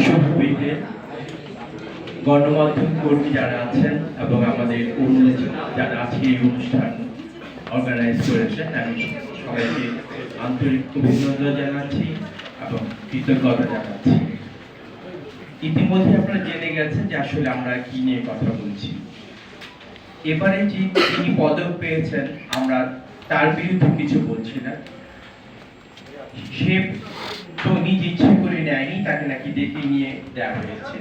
শুভবিদে গণমাধ্যম কর্মী যারা আছেন এবং আমাদের যারা আজকে এই অনুষ্ঠান অর্গানাইজ করেছেন, আমি সবাইকে আন্তরিক অভিনন্দন জানাচ্ছি এবং কৃতজ্ঞতা জানাচ্ছি। ইতিমধ্যে আপনারা জেনে গেছেন যে আসলে আমরা কি নিয়ে কথা বলছি। এবারে যে তিনি পদক পেয়েছেন, আমরা তার বিরুদ্ধে কিছু বলছি না। সে তো নিজ ইচ্ছে করে নেয়নি, তাকে নাকি ডেকে নিয়ে দেওয়া হয়েছে,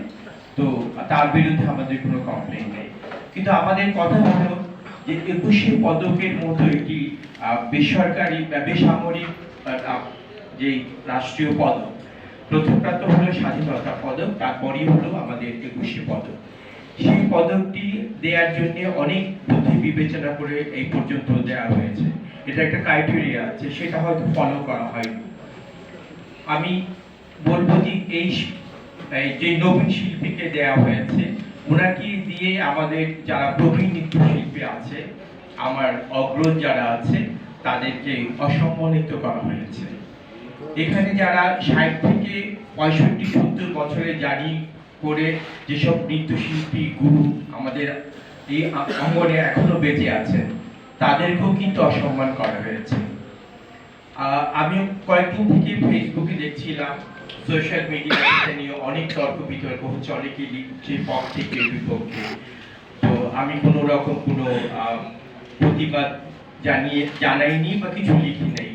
তো তার বিরুদ্ধে আমাদের কোনো কমপ্লেন নেই। কিন্তু আমাদের কথা হলো যে 21শে পদকের মতো একটি বেসরকারি বা বেসামরিক যে রাষ্ট্রীয় পদক, প্রথমটা তো হলো স্বাধীনতা পদক, তারপরই হলো আমাদের 21শে পদক। সেই পদকটি দেওয়ার জন্য অনেক বুদ্ধি বিবেচনা করে এই পর্যন্ত দেওয়া হয়েছে। এটা একটা ক্রাইটেরিয়া আছে, সেটা হয়তো ফলো করা হয়নি। আমি বলবো যে এই যে নবীন শিল্পীকে দেওয়া হয়েছে, ওনাকে দিয়ে আমাদের যারা প্রবীণ নৃত্যশিল্পী আছে, আমার অগ্রজ যারা আছে, তাদেরকে অসম্মানিত করা হয়েছে। এখানে যারা 60 থেকে 65-70 বছরে জারি করে যেসব নৃত্যশিল্পী গুরু আমাদের এই অঙ্গনে এখনো বেঁচে আছেন, তাদেরকেও কিন্তু অসম্মান করা হয়েছে। আমি কয়েকদিন থেকে ফেসবুকে দেখছিলাম, সোশ্যাল মিডিয়াতে নিয়ে অনেক তর্ক বিতর্ক হচ্ছে, অনেকেই লিখছে পক্ষ থেকে বিপক্ষে। তো আমি কোনো রকম কোনো প্রতিবাদ জানাইনি বা কিছু লিখি নাই,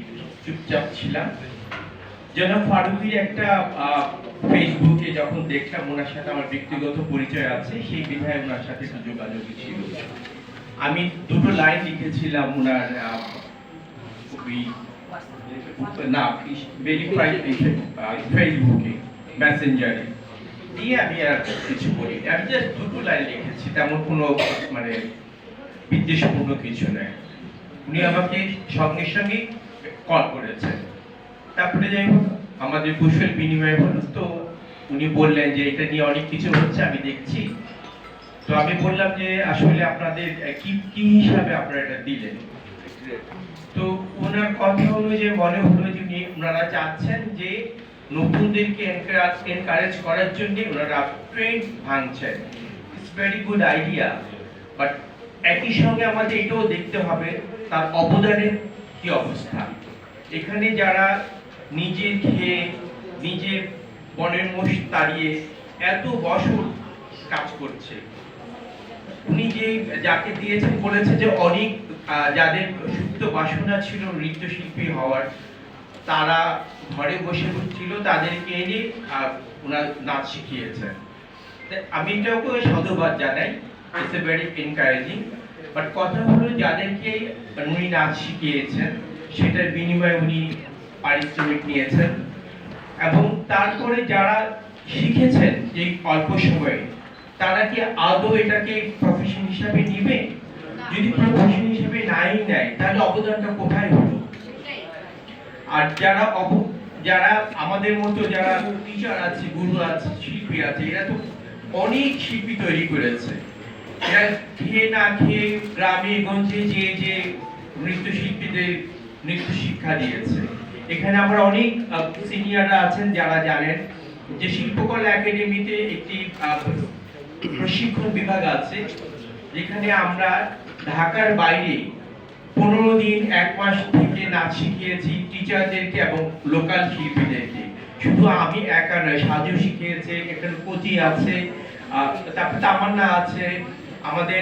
চুপচাপ ছিলাম। জনাব ফারুকীর একটা ফেসবুকে যখন দেখলাম, ওনার সাথে আমার ব্যক্তিগত পরিচয় আছে, সেই বিধায় ওনার সাথে একটু যোগাযোগ ছিল। আমি দুটো লাইন লিখেছিলাম ওনার ফেসবুকে মেসেঞ্জারে দিয়ে, আমি আর কিছু বলি, আমি জাস্ট দুটো লাইন লিখেছি, তেমন কোনো মানে বিদ্বেষপূর্ণ কিছু নেই। উনি আমাকে সঙ্গে সঙ্গে কল করেছেন, তারপরে যাই হোক আমাদের কুশল বিনিময় হলো। তো উনি বললেন যে এটা নিয়ে অনেক কিছু হচ্ছে, আমি দেখছি। তো আমি বললাম যে আসলে আপনাদের কি হিসাবে আপনারা এটা দিলেন। তো ওনার কথা হলো যে মনে হলো যে ওনারা চাচ্ছেন যে নতুনদেরকে এনকারেজ করার জন্য ওনারা ট্রেন্ড ভাঙছেন। It's very good idea, but একই সঙ্গে আমাদের এটাও দেখতে হবে তার অবদানের কি অবস্থা। এখানে যারা নিজে খেয়ে নিজের বনের মোষ তাড়িয়ে এত বছর কাজ করছে, উনি যে যাকে দিয়েছেন বলেছে যে অনেক যাদের সুপ্ত বাসনা ছিল নৃত্যশিল্পী হওয়ার, তারা ঘরে বসে ছিল, তাদেরকে এনে ওনার নাচ শিখিয়েছেন। আমি এটাকে সাধুবাদ জানাই, it's a very encouraging. But কথা হলো যাদেরকে উনি নাচ শিখিয়েছেন, সেটার বিনিময়ে উনি পারিশ্রমিক নিয়েছেন, এবং তারপরে যারা শিখেছেন যে অল্প সময়ে, তারা কি আদৌ এটাকে প্রফেশন হিসাবে নিবে? যদি প্রফেশন হিসাবে নাই নেয়, তাহলে অবদানটা কোথায় হলো? আর যারা আমাদের মতো যারা টিচার আছে, গুরু আছে, শিল্পী আছে, এরা তো অনেক শিল্পী তৈরি করেছে। এরা খেয়ে না খেয়ে গ্রামে গঞ্জে যে নৃত্যশিল্পীদের নৃত্য শিক্ষা দিয়েছে। এখানে আমরা অনেক সিনিয়ররা আছেন যারা জানেন যে শিল্পকলা একাডেমিতে একটি প্রশিক্ষণ বিভাগ আছে, যেখানে আমরা ঢাকার বাইরে 15 দিন 1 মাস থেকে নাচ শিখিয়েছি টিচারদেরকে এবং লোকাল শিল্পীদেরকে। শুধু আমি একা নয়, সাজু শিখিয়েছে, এখানে কোচি আছে, তারপর তামান্না আছে, আমাদের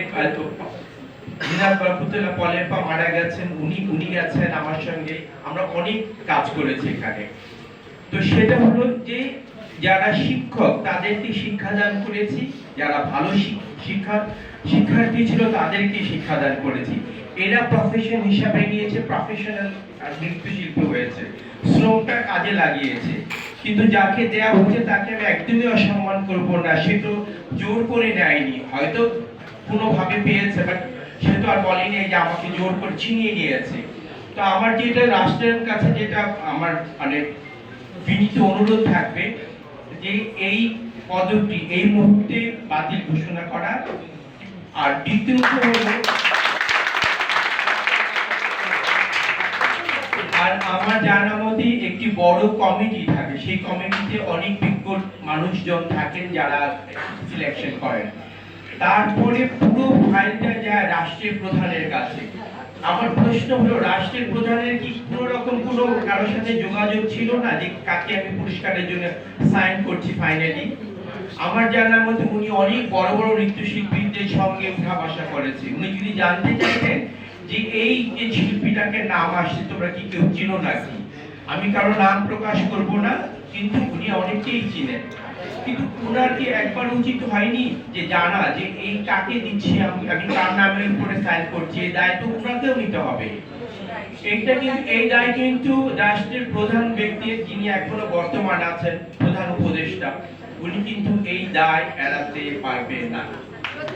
পলেপা মারা গেছেন, উনি গেছেন আমার সঙ্গে, আমরা অনেক কাজ করেছি এখানে। তো সেটা হলো যে যারা শিক্ষক তাদেরকে শিক্ষাদান করেছি, যারা ভালো শিক্ষার্থী ছিল তাদেরকে শিক্ষাদান করেছি। এরা প্রফেশন হিসাবে নিয়েছে, প্রফেশনাল নৃত্যশিল্পী হয়েছে, শ্রমটা কাজে লাগিয়েছে। কিন্তু যাকে দেয়া হচ্ছে তাকে আমি একদমই অসম্মান করবো না। সে তো জোর করে নেয়নি, হয়তো কোনোভাবে পেয়েছে, বাট সে তো আর বলেনি যে আমাকে জোর করে ছিনিয়ে নিয়েছে। তো আমার যেটা রাষ্ট্রের কাছে যেটা আমার মানে বিনীত অনুরোধ থাকবে যে এই পদকটি এই মুহূর্তে বাতিল ঘোষণা করা। আর দ্বিতীয়ত হলো আর আমার জানা মতে একটি বড় কমিটি থাকে, সেই কমিটিতে অনেক বিজ্ঞ মানুষজন থাকেন যারা সিলেকশন করেন। তারপরে পুরো ফাইলটা যায় রাষ্ট্রের প্রধানের কাছে। আমার প্রশ্ন হলো, রাষ্ট্রের প্রধানের কি কোনো রকম কোনো কারোর সাথে যোগাযোগ ছিল না যে কাকে আমি পুরস্কারের জন্য সাইন করছি ফাইনালি? আমার জানা মতে উনি অনেক বড় বড় নৃত্যশিল্পীদের সঙ্গে উঠা বসা করেছে। উনি যদি জানতে চাইতেন যে এই যে শিল্পীটাকে নাম আসছে তোমরা কি কেউ চিনো নাকি, আমি কারো নাম প্রকাশ করব না, কিন্তু উনি অনেককেই চিনেন। কিন্তু ওনার কি একবার উচিত হয়নি যে জানা যে এই কাকে দিচ্ছি, আমি কার নামের উপরে সাইন করছি, এই দায়িত্ব ওনাকেও নিতে হবে। এইটা কিন্তু এই দায় কিন্তু রাষ্ট্রের প্রধান ব্যক্তি যিনি এখনো বর্তমান আছেন, প্রধান উপদেষ্টা, উনি কিন্তু এই দায় এড়াতে পারবেন না।